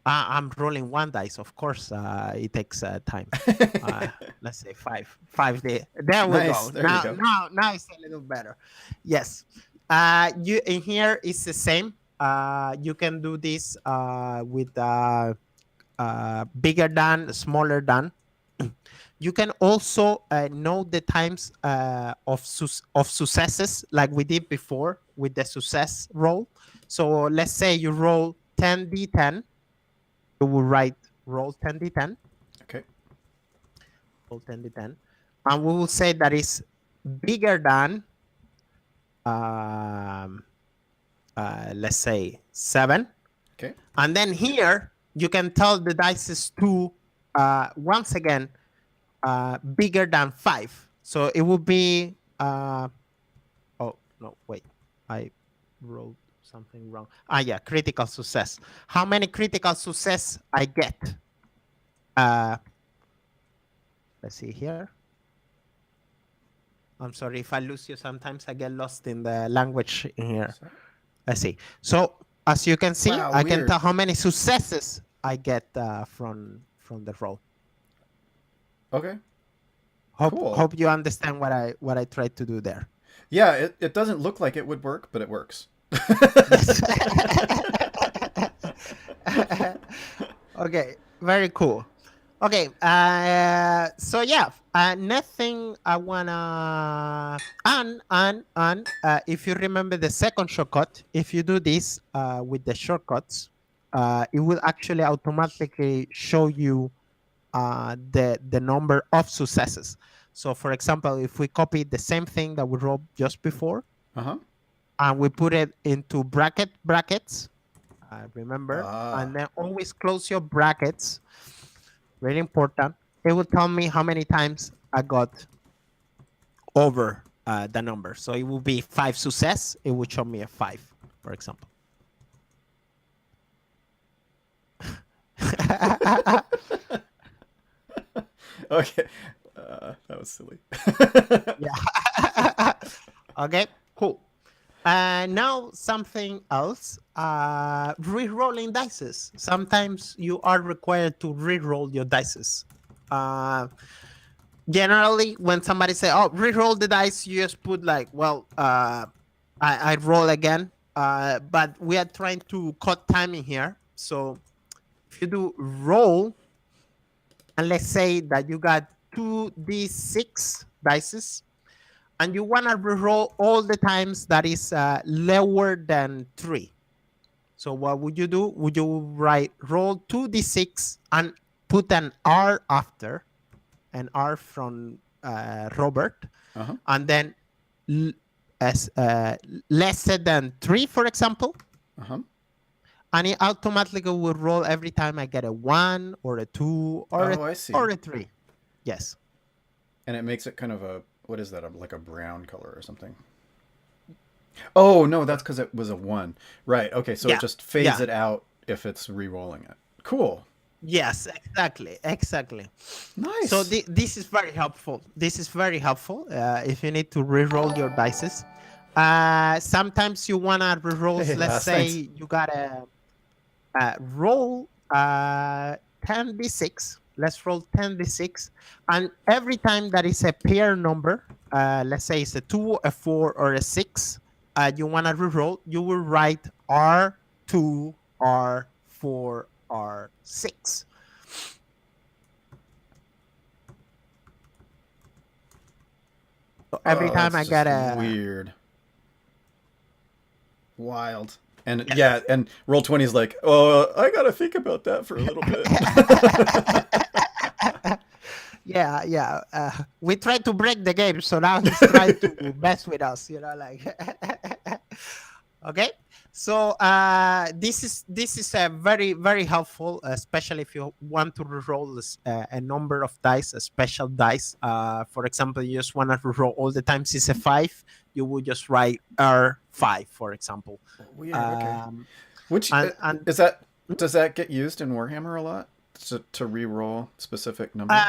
I'm rolling one dice. Of course, it takes time. Let's say 5. 5 day. There we Nice. go. There you Now, go. now, now it's a little better. Yes. You in here is the same. You can do this with bigger than, smaller than. You can also know the times of successes, like we did before with the success roll. So let's say you roll 10d10, you will write roll 10d10, Okay. roll 10d10, and we will say that is bigger than, um, let's say 7. Okay. And then here you can tell the dice to once again bigger than 5. So it would be oh no, wait, I wrote something wrong. Yeah, critical success. How many critical success I get? Let's see here. I'm sorry if I lose you. Sometimes I get lost in the language in here. Sorry. Let's see. So as you can see, Wow. I can Weird. tell how many successes I get from the roll. Okay. Hope Cool. hope you understand what I tried to do there. Yeah. It doesn't look like it would work, but it works. Yes. Okay, very cool. Okay, so yeah, nothing I wanna and if you remember the second shortcut, if you do this with the shortcuts, it will actually automatically show you the number of successes. So, for example, if we copy the same thing that we wrote just before, Uh-huh. and we put it into brackets, remember, and Ah. then always close your brackets. Really important. It will tell me how many times I got over the number. So it will be 5 success. It will show me a 5, for example. Okay. That was silly. Yeah. Okay, cool. Now something else. Re-rolling dices. Sometimes you are required to re-roll your dices. Generally, when somebody say, "Oh, re-roll the dice," you just put like, "Well, I roll again." But we are trying to cut timing here. So if you do roll, and let's say that you got 2d6 dices, and you want to reroll all the times that is lower than 3. So what would you do? Would you write roll 2d6 and put an R after, an R from Robert, Uh-huh. and then as lesser than 3, for example, Uh-huh. and it automatically will roll every time I get a 1 or a 2 Oh, I see. or a 3. Yes. And it makes it kind of a, what is that? Like a brown color or something. Oh, no, that's because it was a one. Right. Okay. So it Yeah. just fades Yeah. it out if it's re-rolling it. Cool. Yes, exactly. So Nice. this is very helpful. This is very helpful if you need to re-roll your dices. Sometimes you wanna re-roll. Hey, Let's say thanks. you gotta roll 10d6. Let's roll 10d6, and every time that is a pair number, let's say it's a 2, a 4, or a 6, you wanna re-roll. You will write R2, R4, R6. So every Oh, time that's I get just a weird. Wild. And yeah, and Roll20 is like, oh, I gotta think about that for a little bit. yeah, we tried to break the game, so now he's trying to mess with us, like okay. So this is a very helpful, especially if you want to reroll a number of dice, a special dice. For example, you just want to reroll all the times it's a 5, you would just write R5, for example. Weird. Okay. um Which and is that? Does that get used in Warhammer a lot to re-roll specific numbers?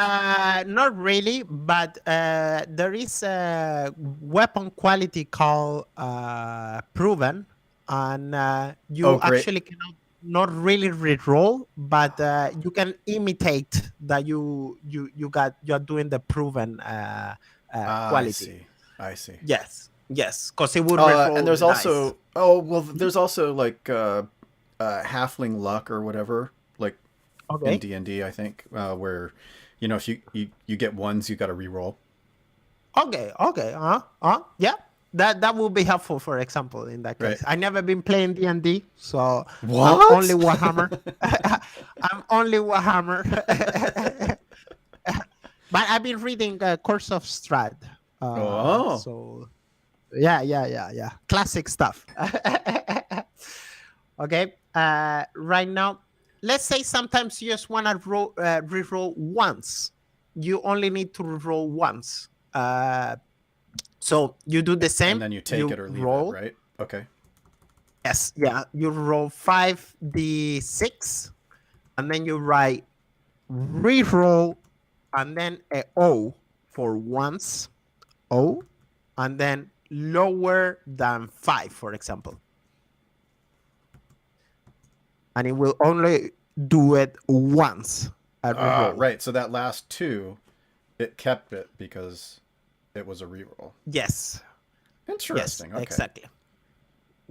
Not really, but there is a weapon quality called proven, and Oh, you great. actually cannot not really re-roll, but you can imitate that you're doing the proven Ah, I quality. see. I see. Yes, because it will And re-roll there's the dice. also there's also like halfling luck or whatever, like in Okay. D&D, I think, where if you get ones, you got to re-roll. Okay. Yeah. That will be helpful, for example, in that Right. case. I never been playing D&D, so I'm only What? Warhammer. I'm only Warhammer. But I've been reading Course of Strahd. Oh. So yeah. Classic stuff. Okay. Right now, let's say sometimes you just want to reroll once. You only need to reroll once. So you do the And same. then you take You it or leave it, roll. right? Okay. Yes, yeah. You roll 5d6, and then you write reroll, and then a O for once. O, and then lower than 5, for example. And it will only do it once at reroll. Right. So that last two, it kept it because it was a reroll. Yes, Interesting. Okay. exactly.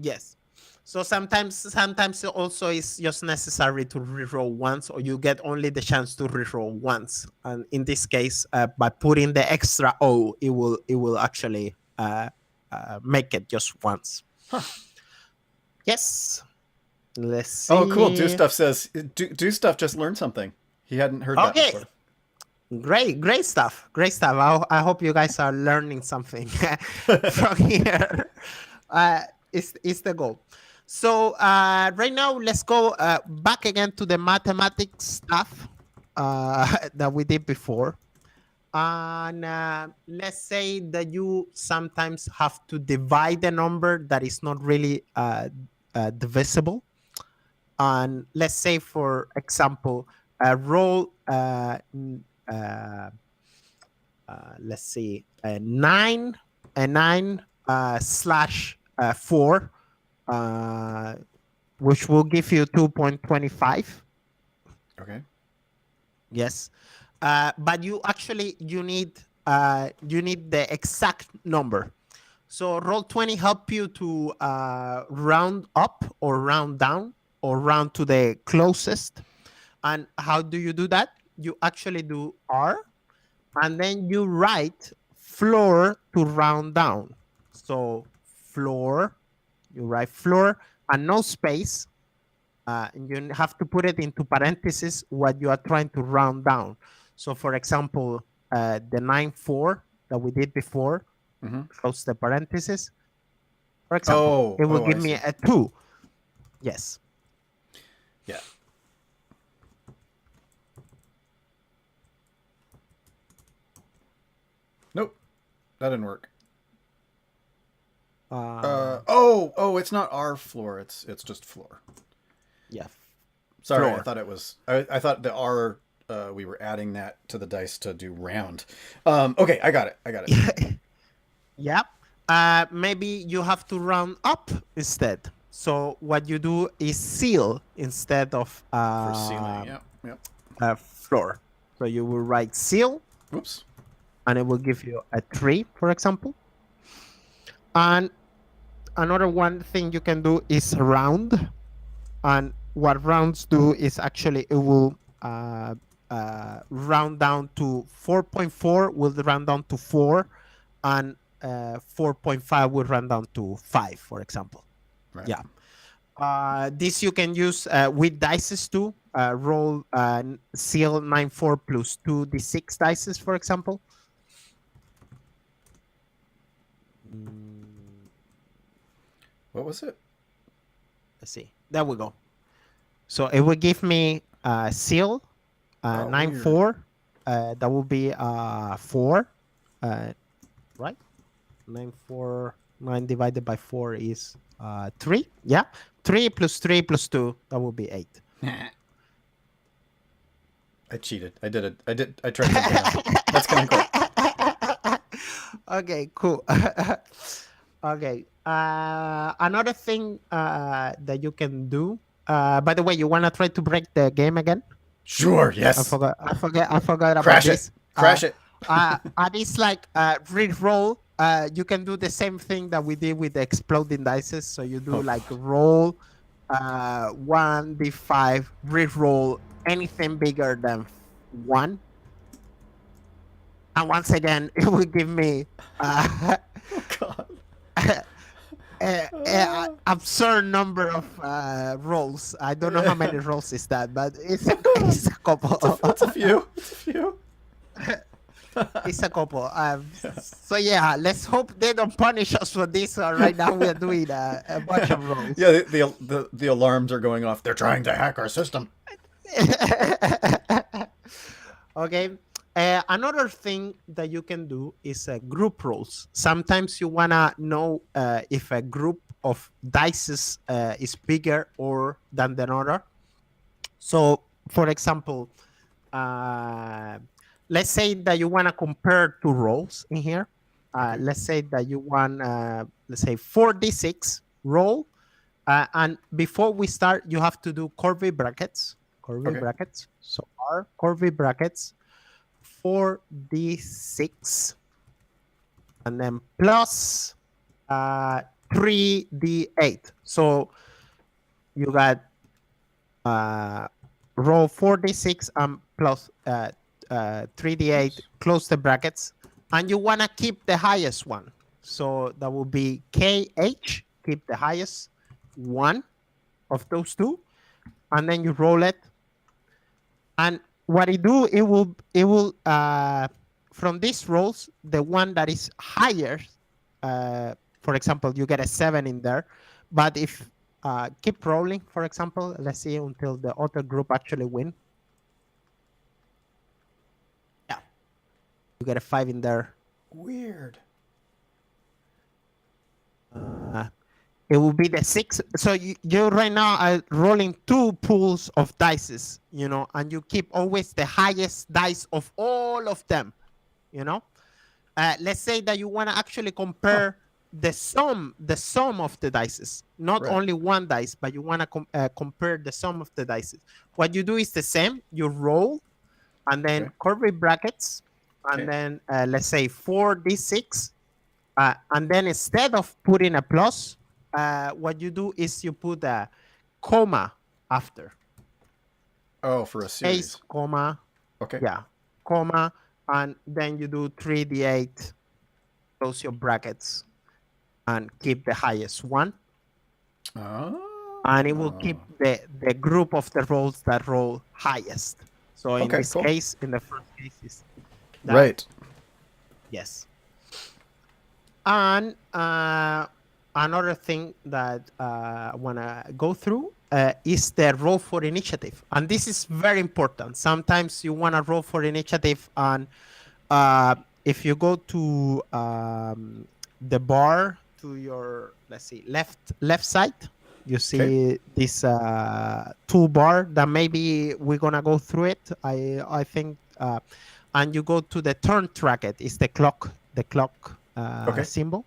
Yes. So sometimes also it's just necessary to reroll once, or you get only the chance to reroll once. And in this case, by putting the extra O, it will actually make it just once. Huh. Yes. Let's Oh, cool. Do see. Stuff says, do Stuff just learned something. He hadn't heard that Okay, before. great stuff. Great stuff. I hope you guys are learning something from here. Is the goal. So right now, let's go back again to the mathematics stuff that we did before. And let's say that you sometimes have to divide a number that is not really divisible. And let's say, for example, roll let's see, a nine slash 4, which will give you 2.25. Okay. Yes, but you need the exact number. So Roll20 help you to round up or round down or round to the closest. And how do you do that? You actually do R, and then you write floor to round down. So floor, you write floor and no space. And you have to put it into parentheses what you are trying to round down. So for example, the 9-4 that we did before, Mm-hmm. close the parentheses. For example, Oh, it will oh, give I me see. a 2. Yes. Yeah. Nope. That didn't work. Oh, it's not our floor. It's just floor. Yeah. Sorry, I Floor. thought it was. I thought the R. We were adding that to the dice to do round. Okay, I got it. I got it. Yep. Maybe you have to round up instead. So what you do is seal instead of For ceiling. Yep. Yep. floor. So you will write seal, Oops. and it will give you a 3, for example. And another one thing you can do is round. And what rounds do is actually it will round down to 4.4 will round down to 4, and 4.5 will round down to 5, for example. Right. Yeah. This you can use with dices too. Roll seal 9-4 plus 2d6 dices, for example. What was it? Let's see. There we go. So it will give me seal Oh, 9-4. That will be 4. Right? 9 divided by 4 is 3. Yeah. 3 plus 3 plus 2. That will be 8. I cheated. I did it. I tried something else. That's kind of cool. Okay, cool. Okay. Another thing that you can do. By the way, you wanna try to break the game again? Sure. I Yes. forgot. I forgot about Crash it. this. Crash it. And it's like re-roll. You can do the same thing that we did with the exploding dices. So you do Oh. like roll 1d5, re-roll anything bigger than 1. And once again, it will give me Oh God. absurd number of rolls. I don't know how many rolls is that, but it's a couple. It's a few. It's a few. It's a couple. So yeah, let's hope they don't punish us for this. Right now we're doing a bunch of rolls. Yeah. The alarms are going off. They're trying to hack our system. Okay. Another thing that you can do is group rolls. Sometimes you wanna know if a group of dices is bigger or than the other. So, for example, let's say that you wanna compare two rolls in here. Okay. Let's say that you want, let's say 4d6 roll, and before we start, you have to do curvy brackets. Okay. Brackets. So R curvy brackets 4d6 and then plus 3d8. So you got roll 4d6 and plus 3d8, close the brackets, and you want to keep the highest one. So that will be KH, keep the highest one. of those two, and then you roll it. And what it will from these rolls, the one that is higher, for example, you get a 7 in there. But if keep rolling, for example, let's see until the other group actually win. Yeah, you get a 5 in there. Weird. It will be the 6. So you right now are rolling 2 pools of dices, and you keep always the highest dice of all of them, you know. Let's say that you want to actually Huh. compare the sum of the dices, not Right. only one dice, but you want to compare the sum of the dices. What you do is the same. You roll, and then Okay. curly brackets, and Okay. then let's say 4d6, and then instead of putting a plus, what you do is you put a comma after. Oh, for a Space, series. comma, Okay. yeah, comma, and then you do 3d8, close your brackets, and keep the highest one, and it will keep Oh. the group of the rolls that roll highest. So in Okay. this Cool. case, in the first case, is that. Right. Yes. And another thing that I want to go through is the roll for initiative. And this is very important. Sometimes you want to roll for initiative, and if you go to the bar to your, let's see, left side, you Okay. see this toolbar that maybe we're going to go through it. I think, and you go to the turn tracket. It's the clock Okay. symbol.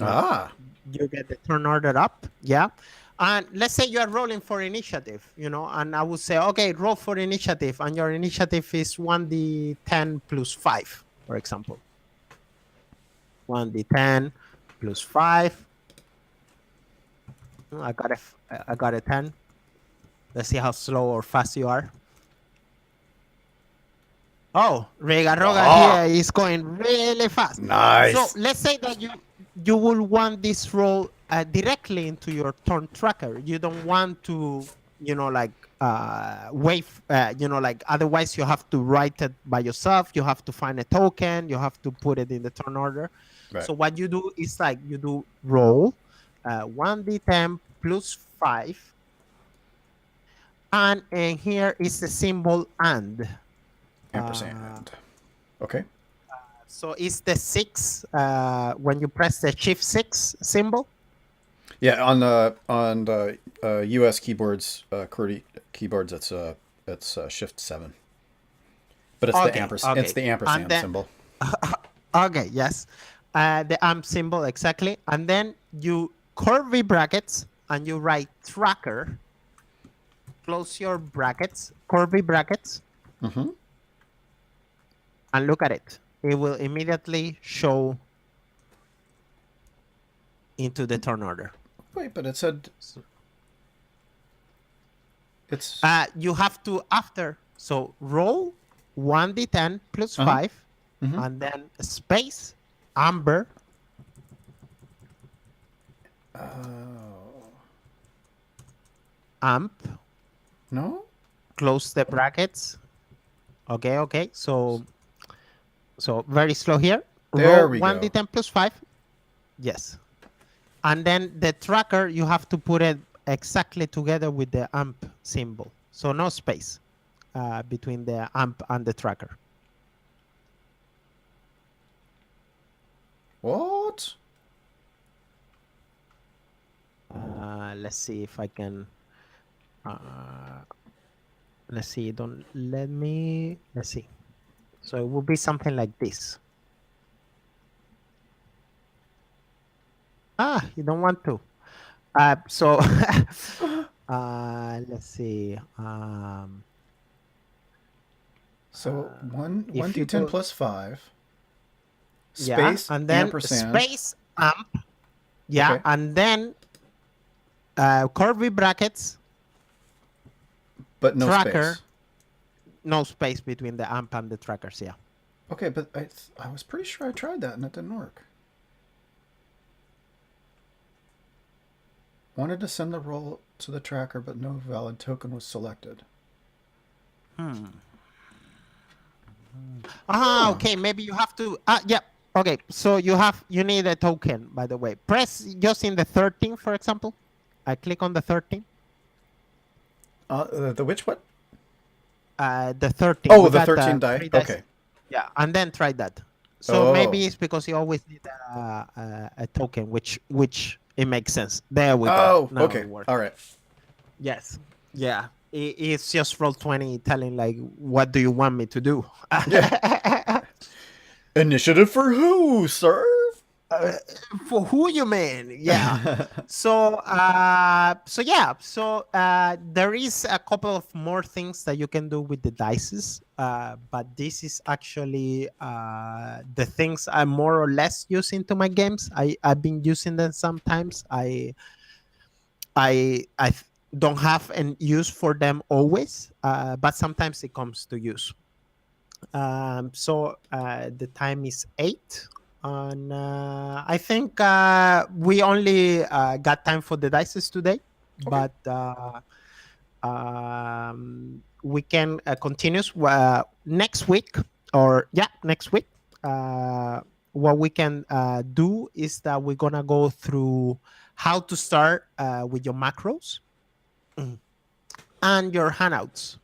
Ah. You get the turn order up. Yeah. And let's say you are rolling for initiative, and I would say, okay, roll for initiative. And your initiative is 1d10 plus 5, for example. 1d10 plus 5. I got a 10. Let's see how slow or fast you are. Oh, Rigaroga Aha. here is going really fast. So Nice. let's say that you will want this roll directly into your turn tracker. You don't want to, like wait, like otherwise you have to write it by yourself. You have to find a token. You have to put it in the turn order. Right. So what you do is like you do roll 1d10 plus 5. And here is the symbol and. Uh, Ampersand. Okay. So it's the 6 when you press the Shift 6 symbol. Yeah. On the U.S. keyboards, QWERTY keyboards, it's Shift 7. But it's the Okay, ampersand. It's okay. the And ampersand then, symbol. okay, yes. The amp symbol, exactly. And then you curvy brackets and you write tracker, close your brackets, curvy brackets, Mm-hmm. and look at it. It will immediately show into the turn order. Wait, but it said So, it's. you have to, after, so roll 1d10 plus Uh huh. 5, Mm-hmm. and then space, amber, Oh. amp, No. close the brackets. Okay. So very slow here. There Roll we go. 1d10 plus 5. Yes. And then the tracker, you have to put it exactly together with the amp symbol. So no space between the amp and the tracker. What? Let's see if I can. Uh, let's see. Don't let me. Let's see. So it will be something like this. You don't want to. So let's see. So one If you d10 go, plus 5. yeah, Space and then ampersand. space amp, yeah, Okay. and then curvy brackets, But no tracker, space. no space between the amp and the trackers. Yeah. Okay, but I was pretty sure I tried that and it didn't work. Wanted to send the roll to the tracker, but no valid token was selected. Huh. Okay. Maybe you have to. Yeah. Okay. So you need a token. By the way, press just in the 13, for example. I click on the 13. The which what? The 13. Oh, We the got 13 die. three dice. Okay. Yeah, and then try that. So maybe Oh. it's because you always need a token, which it makes sense. There we go. Oh, Now okay. it works. All right. Yes. Yeah. It's just Roll20 telling like, what do you want me to do? Yeah. Initiative for who, sir? Uh, for who you mean? Yeah. There is a couple of more things that you can do with the dices, but this is actually the things I'm more or less using to my games. I've been using them sometimes. Don't have an use for them always, but sometimes it comes to use. The time is 8, and I think we only got time for the dices today, Okay. but we can continue next week, or yeah, next week. What we can do is that we're gonna go through how to start with your macros and your handouts.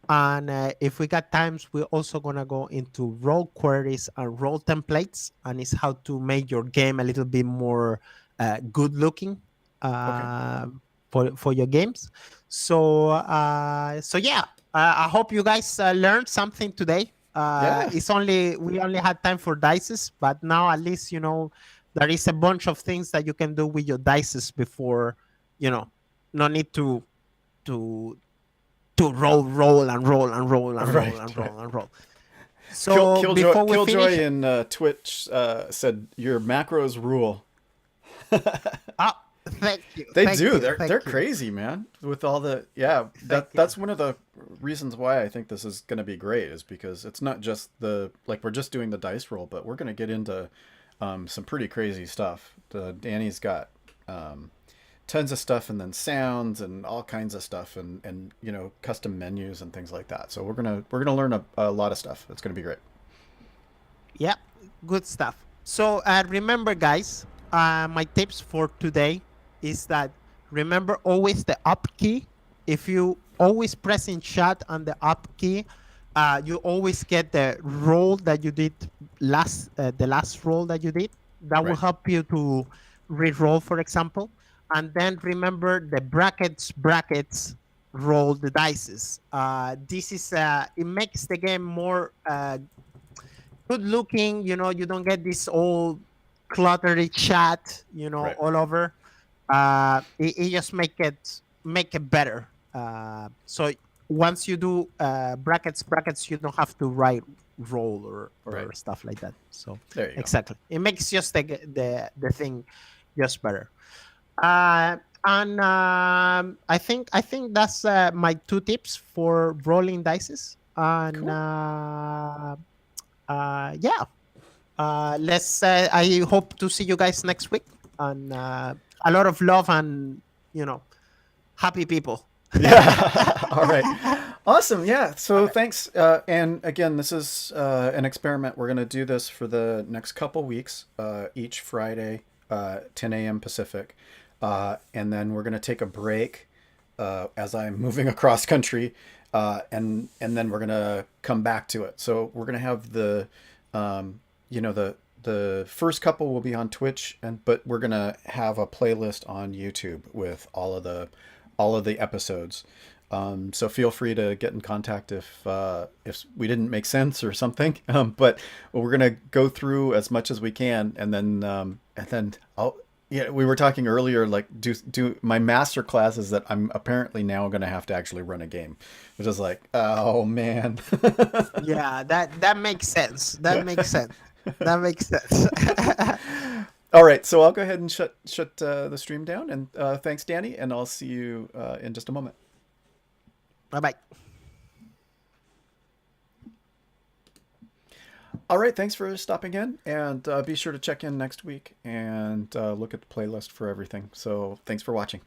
And if we got times, we're also gonna go into role queries and role templates, and it's how to make your game a little bit more good looking Okay. for your games. So yeah, I hope you guys learned something today. Yeah. We only had time for dices, but now at least you know there is a bunch of things that you can do with your dices before, no need to roll and roll and roll and roll Right. and Right. roll and roll. So Killjoy, before we Killjoy finish, in Twitch said your macros rule. oh, thank you, They thank do. you, They're thank you, crazy, man. With all the yeah, thank you. that's one of the reasons why I think this is going to be great is because it's not just the like we're just doing the dice roll, but we're going to get into some pretty crazy stuff. Danny's got tons of stuff, and then sounds and all kinds of stuff, and custom menus and things like that. So we're gonna learn a lot of stuff. It's going to be great. Yep, good stuff. So remember, guys, my tips for today is that remember always the up key. If you always press in chat on the up key, you always get the roll that you did the last roll that you did. That will Right. help you to re-roll, for example. And then remember the brackets roll the dices. This is it makes the game more good looking. You don't get this old cluttery chat, Right. all over. It just make it better. So once you do brackets, you don't have to write roll or Right. stuff like that. So There you go. exactly, it makes just the thing just better. And I think that's my two tips for rolling dices. And Cool. yeah, let's I hope to see you guys next week, and a lot of love and happy people. Yeah. All right. Awesome. Yeah. So thanks. And again, this is an experiment. We're going to do this for the next couple weeks, each Friday, 10 a.m. Pacific. And then we're going to take a break as I'm moving across country. And then we're going to come back to it. So we're going to have the first couple will be on Twitch, but we're going to have a playlist on YouTube with all of the episodes. So feel free to get in contact if we didn't make sense or something. But we're gonna go through as much as we can, and then I'll. Yeah, we were talking earlier, like do my master classes that I'm apparently now gonna have to actually run a game, which is like, oh man. Yeah, that makes sense. That makes sense. That makes sense. All right, so I'll go ahead and shut the stream down, and thanks, Danny, and I'll see you in just a moment. Bye bye. All right, thanks for stopping in, and be sure to check in next week and look at the playlist for everything. So thanks for watching.